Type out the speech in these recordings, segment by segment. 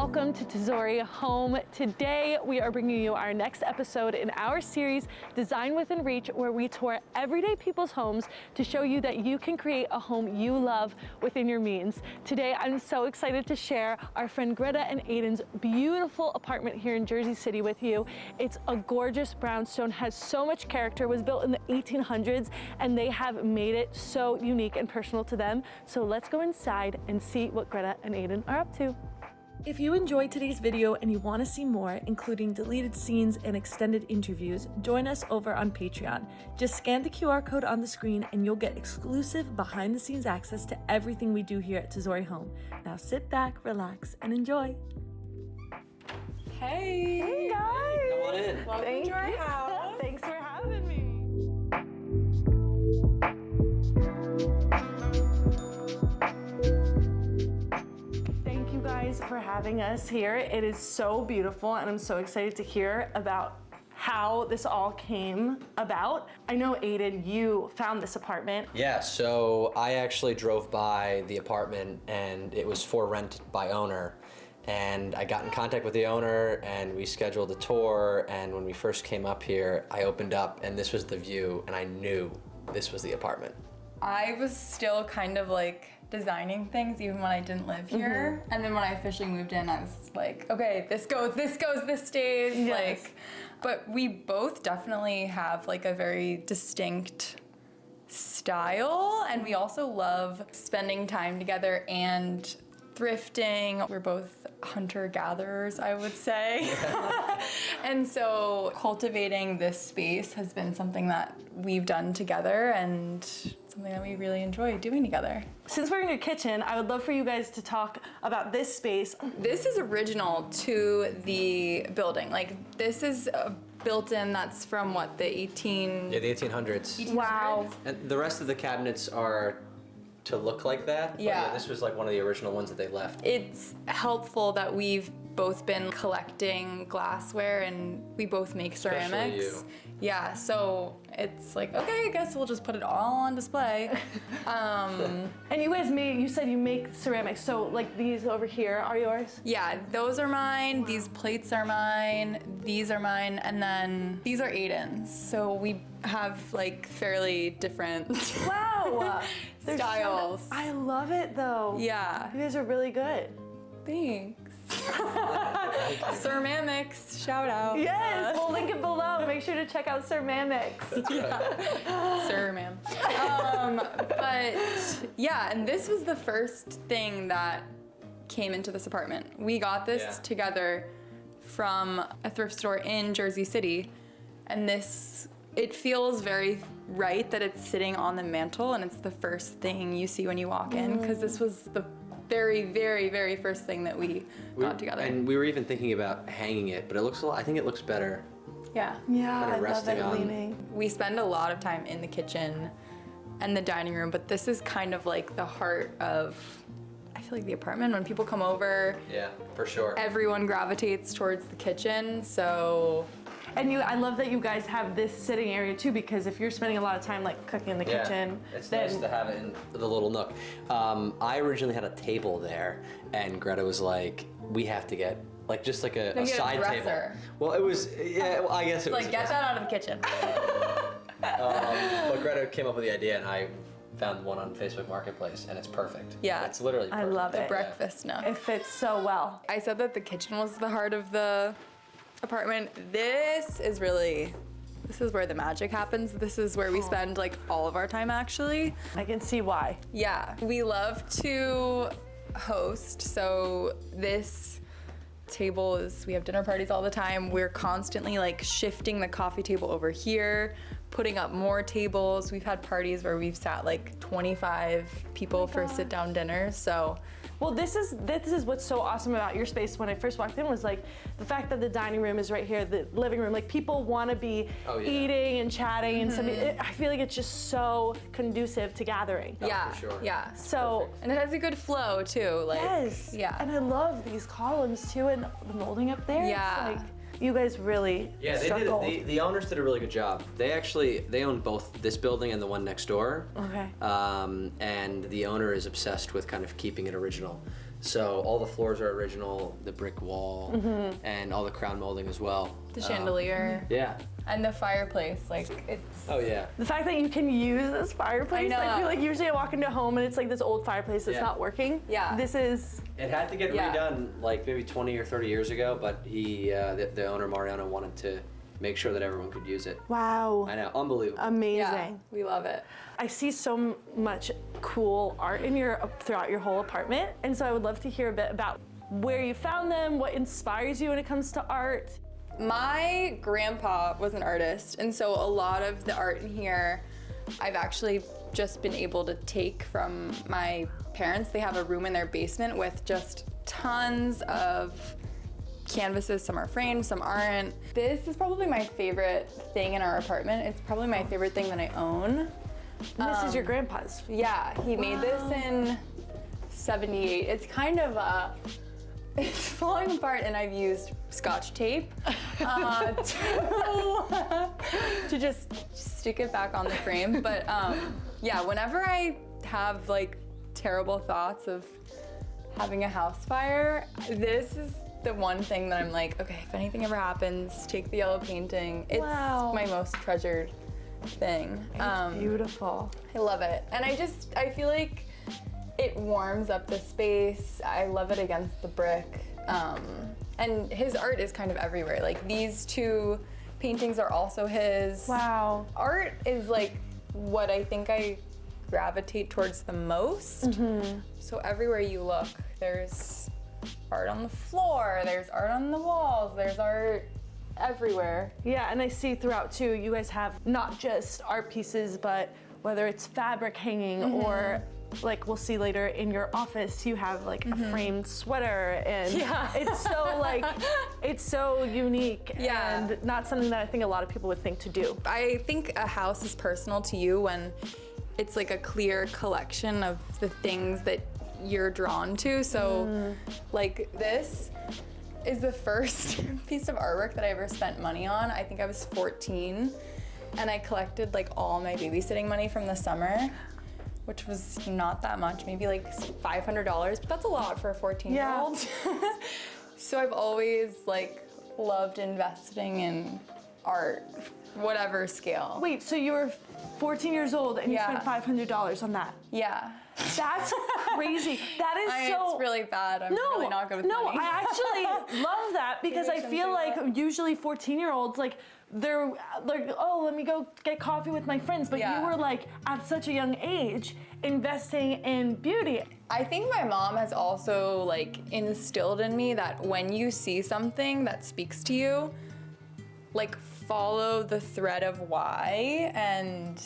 welcome to Tesori Home. Today we are bringing you our next episode in our series Design Within Reach, where we tour everyday people's homes to show you that you can create a home you love within your means. Today I'm so excited to share our friend Greta and Aiden's beautiful apartment here in Jersey City with you. It's a gorgeous brownstone, has so much character, was built in the 1800s, and they have made it so unique and personal to them. So let's go inside and see what Greta and Aiden are up to. If you enjoyed today's video and you want to see more, including deleted scenes and extended interviews, join us over on Patreon. Just scan the QR code on the screen and you'll get exclusive behind-the-scenes access to everything we do here at Tesori Home. Now sit back, relax, and enjoy. Hey! Hey guys! Come on in. Welcome to our house. Thanks for having me. Thank you guys for having us here. It is so beautiful and I'm so excited to hear about how this all came about. I know, Aiden, you found this apartment. Yeah, so I actually drove by the apartment and it was for rent by owner. And I got in contact with the owner and we scheduled a tour, and when we first came up here, I opened up and this was the view and I knew this was the apartment. I was still kind of like designing things even when I didn't live here. And then when I officially moved in, I was like, okay, this goes, this stays. Yes. Like, but we both definitely have like a very distinct style, and we also love spending time together and thrifting. We're both hunter-gatherers, I would say. And so cultivating this space has been something that we've done together and something that we really enjoy doing together. Since we're in your kitchen, I would love for you guys to talk about this space. This is original to the building. Like, this is a built-in that's from what, the 1800s. Wow. And the rest of the cabinets are to look like that. But Yeah. this was like one of the original ones that they left. It's helpful that we've both been collecting glassware and we both make ceramics. Especially you. Yeah, so it's like, okay, I guess we'll just put it all on display. And you guys you said you make ceramics, so like these over here are yours? Yeah, those are mine, these plates are mine, these are mine, and then these are Aiden's. So we have like fairly different Wow! They're styles. I love it though. Yeah, You guys are really good. thanks. Ceramics, shout out. Yes, we'll link it below. Make sure to check out ceramics. Sir, ma'am. But yeah, and this was the first thing that came into this apartment. We got this together from a thrift store in Jersey City, and it feels very right that it's sitting on the mantle and it's the first thing you see when you walk in, because this was the very, very, very first thing that we got together. And we were even thinking about hanging it, but I think it looks better. Yeah. Yeah, Kind of I love resting it on- leaning. We spend a lot of time in the kitchen and the dining room, but this is kind of like the heart of, I feel like, the apartment. When people come over, Yeah, for sure. everyone gravitates towards the kitchen, so. And I love that you guys have this sitting area too, because if you're spending a lot of time like cooking in the kitchen, It's then nice to have it in the little nook. I originally had a table there, and Greta was like, "We have to get like just like a get a side table." dresser. Well, it was well, I guess it was Like, get that out of the kitchen. But Greta came up with the idea, and I found one on Facebook Marketplace, and it's perfect. Yeah. It's literally I perfect. love The it. breakfast nook. It fits so well. I said that the kitchen was the heart of the apartment. This is where the magic happens. This is where we spend like all of our time, actually. I can see why. Yeah, we love to host, so this table we have dinner parties all the time. We're constantly like shifting the coffee table over here, putting up more tables. We've had parties where we've sat like 25 people for sit-down dinners, so. Well, this is what's so awesome about your space. When I first walked in was like the fact that the dining room is right here, the living room. Like people want to be eating and chatting and stuff. I feel like it's just so conducive to gathering. Yeah, for sure. yeah. So And it has a good flow too, like. yes, Yeah. And I love these columns too, and the molding up there. Yeah. It's like, you guys really Yeah, they struck did. gold. The owners did a really good job. They own both this building and the one next door. Okay. And the owner is obsessed with kind of keeping it original. So all the floors are original, the brick wall, and all the crown molding as well. The chandelier. Yeah. And the fireplace, like it's. Oh yeah. The fact that you can use this fireplace, I know. I feel like usually I walk into a home and it's like this old fireplace that's not working. Yeah. This is. It had to get redone like maybe 20 or 30 years ago, but the owner Mariano wanted to make sure that everyone could use it. Wow. I know, unbelievable. Amazing. Yeah, we love it. I see so much cool art in throughout your whole apartment, and so I would love to hear a bit about where you found them, what inspires you when it comes to art. My grandpa was an artist, and so a lot of the art in here I've actually just been able to take from my parents. They have a room in their basement with just tons of canvases. Some are framed, some aren't. This is probably my favorite thing in our apartment. It's probably my favorite thing that I own. And this is your grandpa's. Yeah, he made this in 78. It's kind of it's falling apart, and I've used Scotch tape to just stick it back on the frame. But yeah, whenever I have like terrible thoughts of having a house fire, this is the one thing that I'm like, okay, if anything ever happens, take the yellow painting. It's my most treasured thing. It's beautiful. I love it. And I feel like it warms up the space. I love it against the brick. And his art is kind of everywhere. Like these two paintings are also his. Wow. Art is like what I think I gravitate towards the most. So everywhere you look, there's art on the floor, there's art on the walls, there's art everywhere. Yeah, and I see throughout too, you guys have not just art pieces, but whether it's fabric hanging or like we'll see later in your office, you have like a framed sweater, and it's so like, it's so unique and not something that I think a lot of people would think to do. I think a house is personal to you when it's like a clear collection of the things that you're drawn to. So like this is the first piece of artwork that I ever spent money on. I think I was 14, and I collected like all my babysitting money from the summer, which was not that much, maybe like $500, but that's a lot for a 14-year-old. So I've always like loved investing in art, whatever scale. Wait, so you were 14 years old and you spent $500 on that? Yeah. That's crazy. That is It's really bad. I'm really not good with money. No, I actually love that because I feel like usually 14-year-olds, like, they're like, oh, let me go get coffee with my friends. But you were like, at such a young age, investing in beauty. I think my mom has also like instilled in me that when you see something that speaks to you, like follow the thread of why. And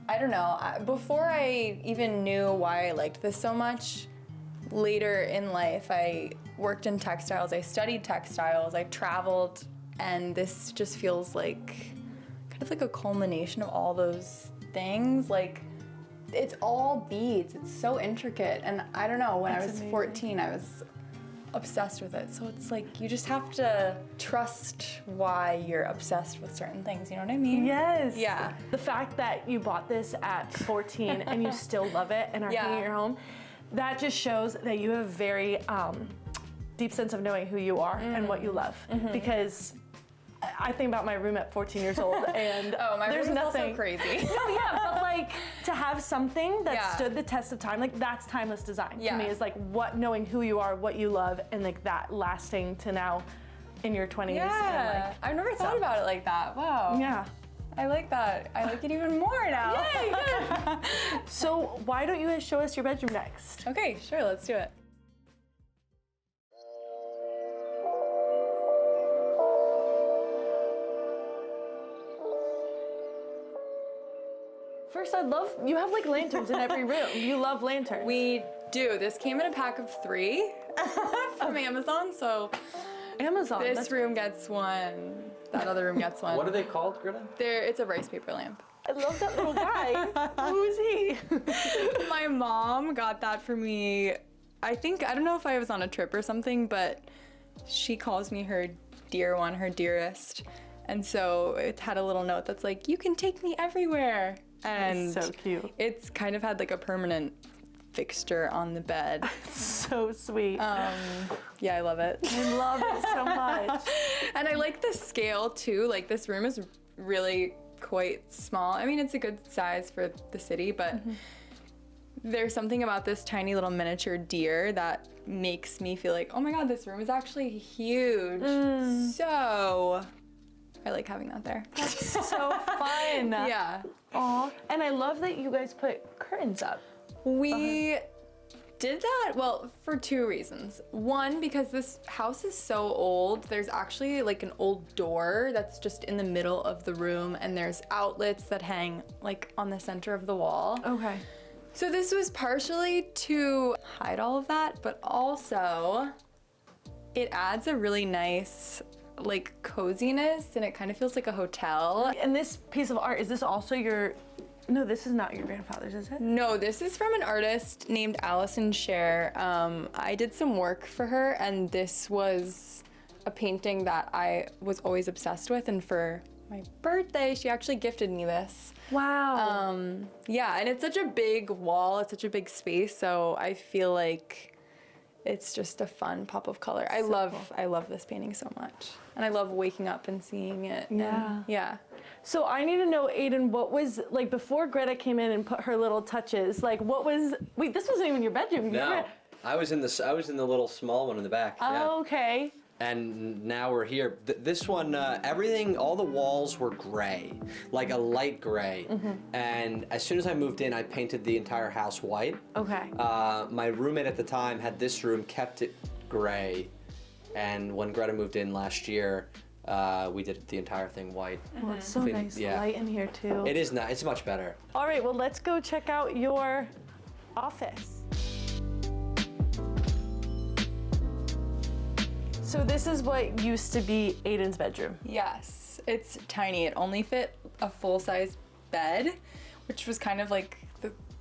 I don't know, before I even knew why I liked this so much, later in life I worked in textiles, I studied textiles, I traveled, and this just feels like kind of like a culmination of all those things. Like it's all beads, it's so intricate, and I don't know, when I was 14 I was obsessed with it. So it's like you just have to trust why you're obsessed with certain things, you know what I mean? Yes. Yeah. The fact that you bought this at 14 and you still love it and are hanging at your home, that just shows that you have a very deep sense of knowing who you are and what you love. Because I think about my room at 14 years old, and my there's room is nothing also crazy. No, yeah, but like to have something that stood the test of time, like that's timeless design to me. Is like knowing who you are, what you love, and like that lasting to now in your 20s. Yeah, and like, I've never thought about it like that. Wow. Yeah. I like that. I like it even more now. Yay, good. So why don't you guys show us your bedroom next? Okay, sure, let's do it. First, you have like lanterns in every room. You love lanterns. We do. This came in a pack of 3 from Amazon, so Amazon. this room gets one, that other room gets one. What are they called, Greta? It's a rice paper lamp. I love that little guy. Who is he? My mom got that for me. I don't know if I was on a trip or something, but she calls me her dear one, her dearest. And so it had a little note that's like, you can take me everywhere. And so cute. It's kind of had like a permanent fixture on the bed. So sweet. Yeah, I love it. I love it so much. And I like the scale too. Like this room is really quite small. I mean, it's a good size for the city, but there's something about this tiny little miniature deer that makes me feel like, oh my God, this room is actually huge. So I like having that there. That's so fun. Yeah. Aw. And I love that you guys put curtains up. We did that, well, for two reasons. One, because this house is so old, there's actually like an old door that's just in the middle of the room, and there's outlets that hang like on the center of the wall. Okay. So this was partially to hide all of that, but also it adds a really nice like coziness, and it kind of feels like a hotel. And this piece of art, is this also your, no, this is not your grandfather's, is it? No, this is from an artist named Allison Scher. I did some work for her, and this was a painting that I was always obsessed with, and for my birthday, she actually gifted me this. Wow. Yeah, and it's such a big wall, it's such a big space, so I feel like it's just a fun pop of color. I love this painting so much. And I love waking up and seeing it. Yeah. And, yeah. So I need to know, Aiden, what was, like, before Greta came in and put her little touches, like, what was, wait, this wasn't even your bedroom. No, I was in the little small one in the back. Yeah. Oh, okay. And now we're here. This one, everything, all the walls were gray, like a light gray. And as soon as I moved in, I painted the entire house white. Okay. My roommate at the time had this room, kept it gray. And when Greta moved in last year, we did the entire thing white. Well, it's so nice light in here, too. It is nice. It's much better. All right, well, let's go check out your office. So this is what used to be Aiden's bedroom. Yes, it's tiny. It only fit a full-size bed, which was kind of like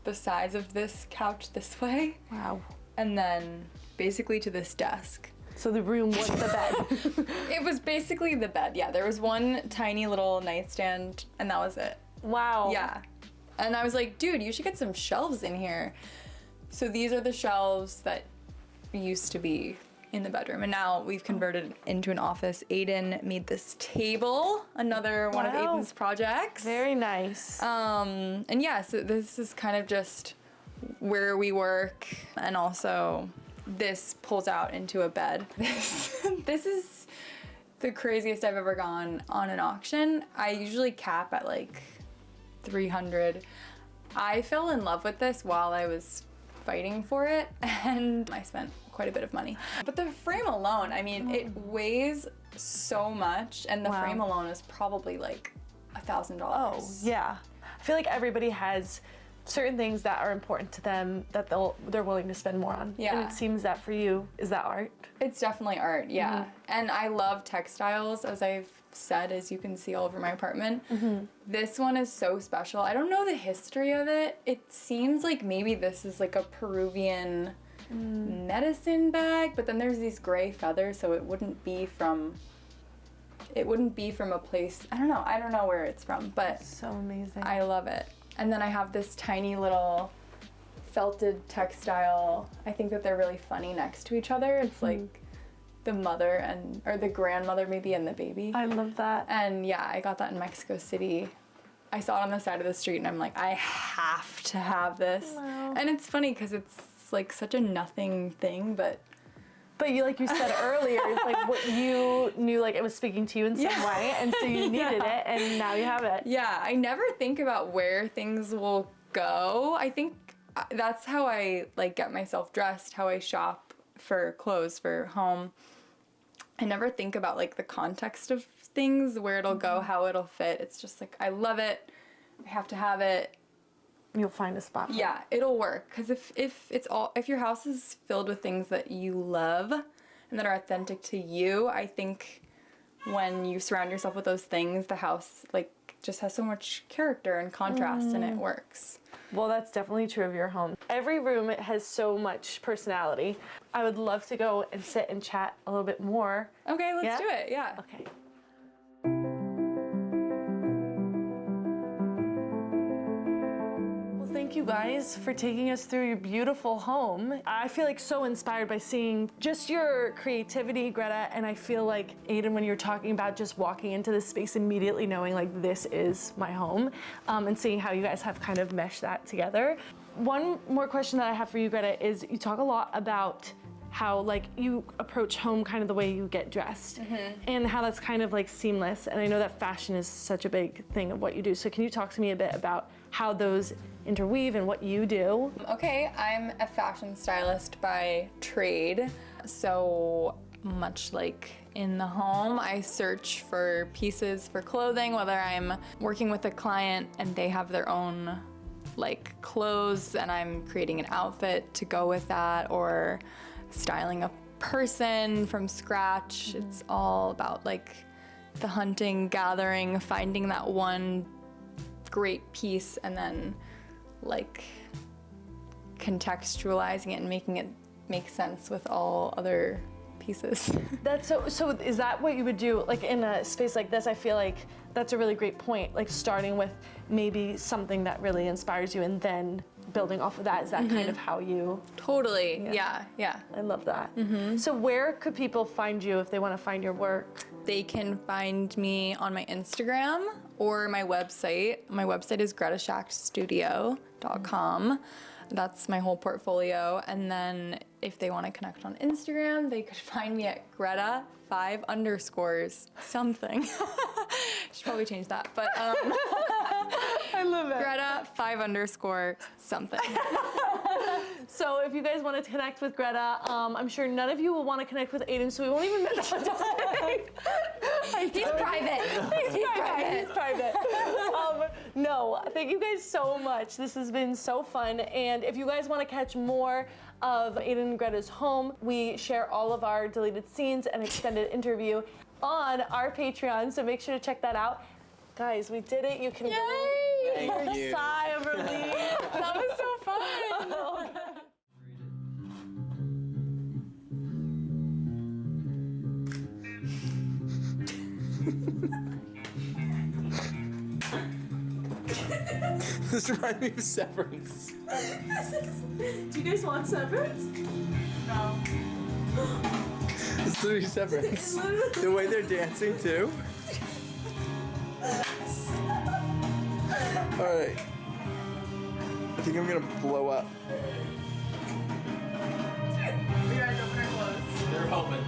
the size of this couch this way. Wow. And then basically to this desk. So the room was the bed. It was basically the bed, yeah. There was one tiny little nightstand, and that was it. Wow. Yeah. And I was like, dude, you should get some shelves in here. So these are the shelves that used to be in the bedroom, and now we've converted into an office. Aiden made this table, another one of Aiden's projects. Very nice. And yeah, so this is kind of just where we work, and also this pulls out into a bed. This is the craziest I've ever gone on an auction. I usually cap at like 300. I fell in love with this while I was fighting for it, and I spent quite a bit of money. But the frame alone, I mean, it weighs so much, and the frame alone is probably like $1,000. Oh, yeah. I feel like everybody has certain things that are important to them that they're willing to spend more on. Yeah. And it seems that for you, is that art? It's definitely art, yeah. And I love textiles, as I've said, as you can see all over my apartment. This one is so special. I don't know the history of it. It seems like maybe this is like a Peruvian medicine bag, but then there's these gray feathers, so it wouldn't be from a place, I don't know where it's from, but So amazing. I love it. And then I have this tiny little felted textile. I think that they're really funny next to each other. It's like the mother or the grandmother maybe and the baby. I love that. And yeah, I got that in Mexico City. I saw it on the side of the street, and I'm like, I have to have this. Wow. And it's funny because it's like such a nothing thing, but you, like you said earlier, it's like what you knew, like it was speaking to you in some way, and so you needed it, and now you have it. yeah, I never think about where things will go. I think that's how I like get myself dressed, how I shop for clothes for home. I never think about like the context of things, where it'll go, how it'll fit. It's just like, I love it. I have to have it. You'll find a spot for Yeah, it'll work. Because if your house is filled with things that you love and that are authentic to you, I think when you surround yourself with those things, the house like just has so much character and contrast, and it works. Well, that's definitely true of your home. Every room has so much personality. I would love to go and sit and chat a little bit more. Okay, let's do it. Yeah. Okay. Well, thank you you guys for taking us through your beautiful home. I feel like so inspired by seeing just your creativity, Greta, and I feel like, Aiden, when you're talking about just walking into this space immediately knowing like this is my home, and seeing how you guys have kind of meshed that together. One more question that I have for you, Greta, is you talk a lot about how like you approach home kind of the way you get dressed, and how that's kind of like seamless. And I know that fashion is such a big thing of what you do. So can you talk to me a bit about how those interweave and what you do? Okay, I'm a fashion stylist by trade. So much like in the home, I search for pieces for clothing, whether I'm working with a client and they have their own like clothes and I'm creating an outfit to go with that, or styling a person from scratch. It's all about like the hunting, gathering, finding that one great piece and then like contextualizing it and making it make sense with all other pieces. That's so is that what you would do like in a space like this? I feel like that's a really great point, like starting with maybe something that really inspires you and then building off of that. Is that kind of how you? Totally, yeah. I love that. So where could people find you if they want to find your work? They can find me on my Instagram or my website. My website is gretashackstudio.com. That's my whole portfolio. And then if they want to connect on Instagram, they could find me at Greta 5_ something. Should probably change that, but I love it. Greta 5_ something. So if you guys want to connect with Greta, I'm sure none of you will want to connect with Aiden, so we won't even mention it. He's private. He's private. No, thank you guys so much. This has been so fun. And if you guys want to catch more of Aiden and Greta's home, we share all of our deleted scenes and extended interview on our Patreon, so make sure to check that out. Guys, we did it. You can Yay! Thank you. sigh of relief. That was so fun. This reminds me of Severance. Do you guys want severance? No. It's literally Severance. The way they're dancing too. Alright. I think I'm gonna blow up. You guys open our clothes. They're hoping.